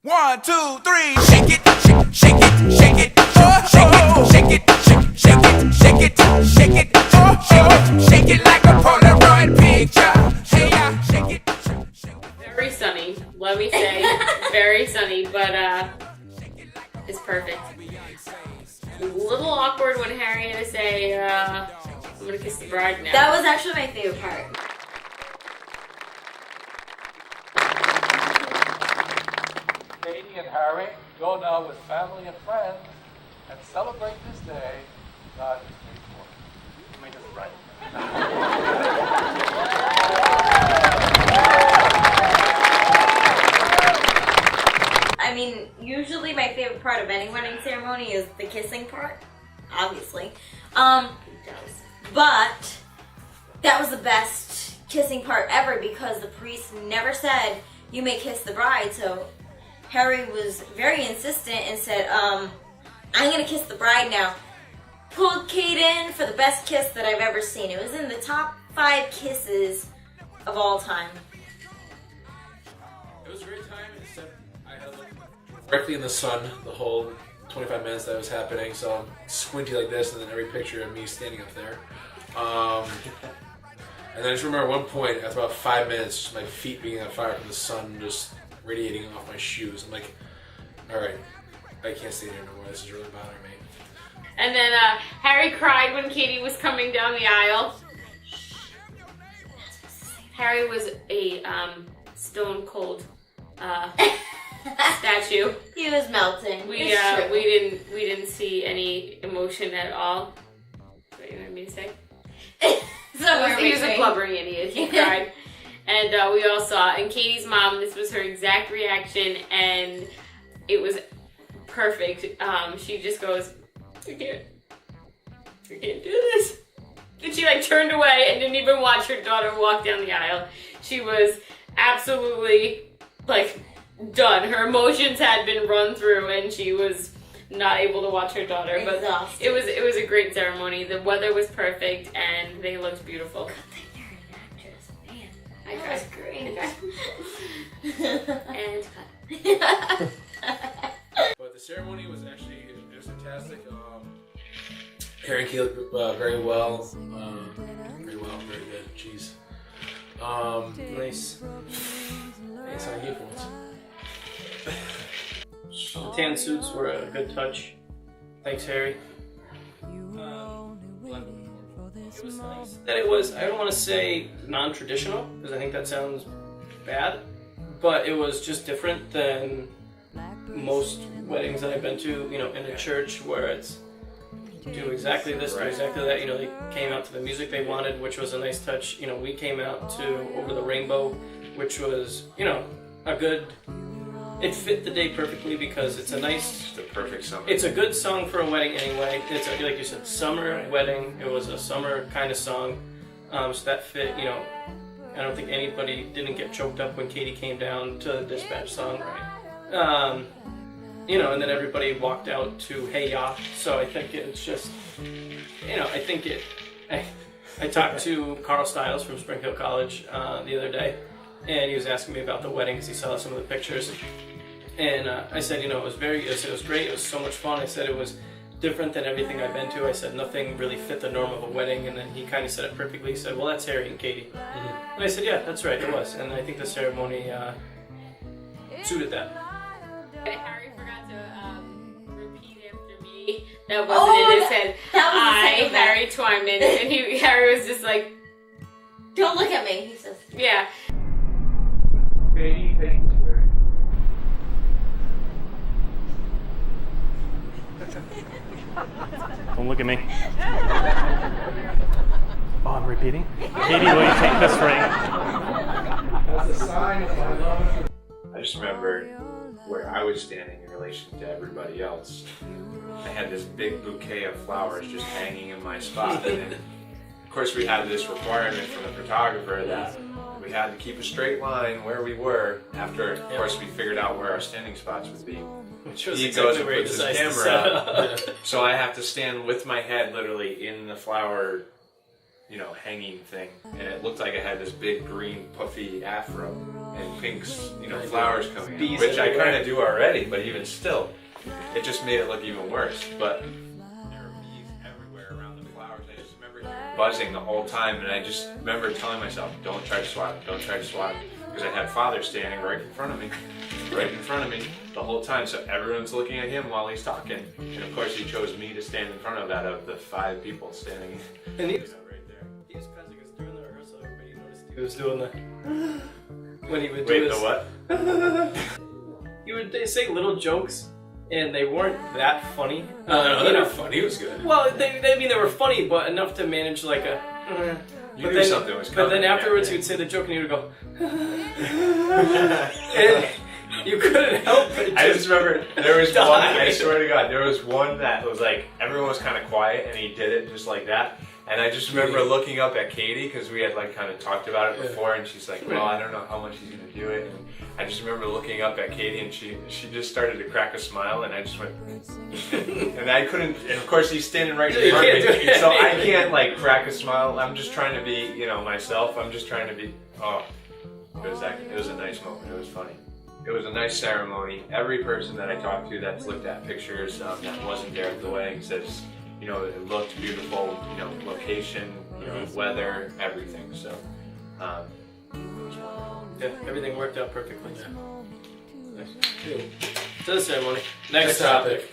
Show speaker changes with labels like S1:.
S1: 1, 2, 3, shake it, shake it, shake it, shake it, shake it, shake it, shake it, shake it, shake it, shake it, shake it like a Polaroid picture. Hey, yeah, shake it, shake it.
S2: Very sunny, let me say, very sunny, but it's perfect. A little awkward when Harry had to say, I'm gonna kiss the bride now.
S3: That was actually my favorite part.
S4: Katie and Harry, go now with family and friends and celebrate this day God has made for you. I mean, it's right.
S3: I mean, usually my favorite part of any wedding ceremony is the kissing part, obviously. But that was the best kissing part ever because the priest never said, you may kiss the bride, so Harry was very insistent and said, I'm gonna kiss the bride now. Pulled Kate in for the best kiss that I've ever seen. It was in the top 5 kisses of all time.
S5: It was a great time, except I had to look directly in the sun the whole 25 minutes that was happening, so I'm squinty like this, and then every picture of me standing up there. And I just remember at one point, after about 5 minutes, my feet being on fire from the sun just radiating off my shoes. I'm like, alright, I can't stay here no more, this is really bothering me.
S2: And then Harry cried when Katie was coming down the aisle. Harry was a stone cold statue.
S3: He was melting.
S2: We didn't see any emotion at all. What do you want me to say? He was a blubbering idiot. He cried. And we all saw it. And Katie's mom, this was her exact reaction, and it was perfect. She just goes, I can't do this. And she turned away and didn't even watch her daughter walk down the aisle. She was absolutely done. Her emotions had been run through, and she was not able to watch her daughter. But
S3: exhausted.
S2: it was a great ceremony. The weather was perfect, and they looked beautiful. I
S3: That
S2: cried.
S3: was great.
S2: And
S5: But the ceremony was actually, it was fantastic. Harry and Kate looked very well. Very good. Jeez.
S6: Nice.
S5: Nice on you for once.
S6: The tan suits were a good touch. Thanks, Harry. It was nice that it was, I don't want to say non-traditional, because I think that sounds bad, but it was just different than most weddings that I've been to, in a church where it's do exactly this, do exactly that. They came out to the music they wanted, which was a nice touch. We came out to Over the Rainbow, which was, a good, it fit the day perfectly because it's a nice,
S7: The perfect summer.
S6: it's a good song for a wedding anyway. It's like you said, summer wedding. It was a summer kind of song, so that fit. I don't think anybody didn't get choked up when Katie came down to the dispatch song. And then everybody walked out to Hey Ya. So I think it's just, I think it. I talked to Carl Stiles from Spring Hill College the other day, and he was asking me about the wedding because he saw some of the pictures. And I said, it was great. It was so much fun. I said it was different than everything I've been to. I said nothing really fit the norm of a wedding. And then he kind of said it perfectly. He said, well, that's Harry and Katie. Mm-hmm. And I said, yeah, that's right, it was. And I think the ceremony suited that.
S2: Harry forgot to repeat after me. That wasn't in his head.
S3: That was the
S2: I,
S3: second
S2: Harry Twyman. And Harry was just like,
S3: Don't look at me, he says.
S2: yeah.
S4: Katie, thank you.
S8: Don't look at me. Oh, I'm repeating. Katie, will you take this ring?
S4: As a sign of my love.
S7: I just remember where I was standing in relation to everybody else. I had this big bouquet of flowers just hanging in my spot. And then, of course, we had this requirement from the photographer that we had to keep a straight line where we were after, of course, we figured out where our standing spots would be.
S6: Which was
S7: He
S6: exactly
S7: goes and
S6: where he
S7: puts his
S6: decides to
S7: camera
S6: set
S7: up.
S6: up.
S7: So I have to stand with my head literally in the flower hanging thing, and it looked like it had this big green puffy afro and pink, flowers coming out,
S6: Bees
S7: which I
S6: everywhere.
S7: kind of do already, but even still, it just made it look even worse. But there were bees everywhere around the flowers. I just remember buzzing the whole time, and I just remember telling myself, don't try to swat it, don't try to swat it, because I had Father standing right in front of me the whole time, so everyone's looking at him while he's talking, and of course he chose me to stand in front of that of the 5 people standing
S6: And he
S7: right there.
S6: He was crazy because during the rehearsal, everybody noticed he was doing the when he would do
S7: Wait,
S6: this.
S7: the what?
S6: He would say little jokes, and they weren't that funny.
S5: No, they were funny. It was good.
S6: Well, they were funny, but enough to manage like a.
S7: You knew something was
S6: But
S7: coming.
S6: then afterwards,
S7: yeah.
S6: he would say the joke, and he would go. And you couldn't help it.
S7: I just remember there was
S6: died.
S7: one, I swear to God, there was one that was like, everyone was kind of quiet and he did it just like that. And I just remember looking up at Katie because we had like kind of talked about it before, and she's like, well, I don't know how much he's going to do it. And I just remember looking up at Katie, and she just started to crack a smile, and I just went, and I couldn't, and of course he's standing right in
S6: You
S7: front of
S6: can't do
S7: me,
S6: it.
S7: so I can't like crack a smile. I'm just trying to be, myself. I'm just trying to be, it was a nice moment. It was funny. It was a nice ceremony. Every person that I talked to that's looked at pictures that wasn't there at the wedding says, it looked beautiful, location, weather, everything. So, it was wonderful.
S6: Yeah, everything worked out perfectly.
S5: Yeah.
S6: Nice. To the ceremony. Next
S5: Next topic.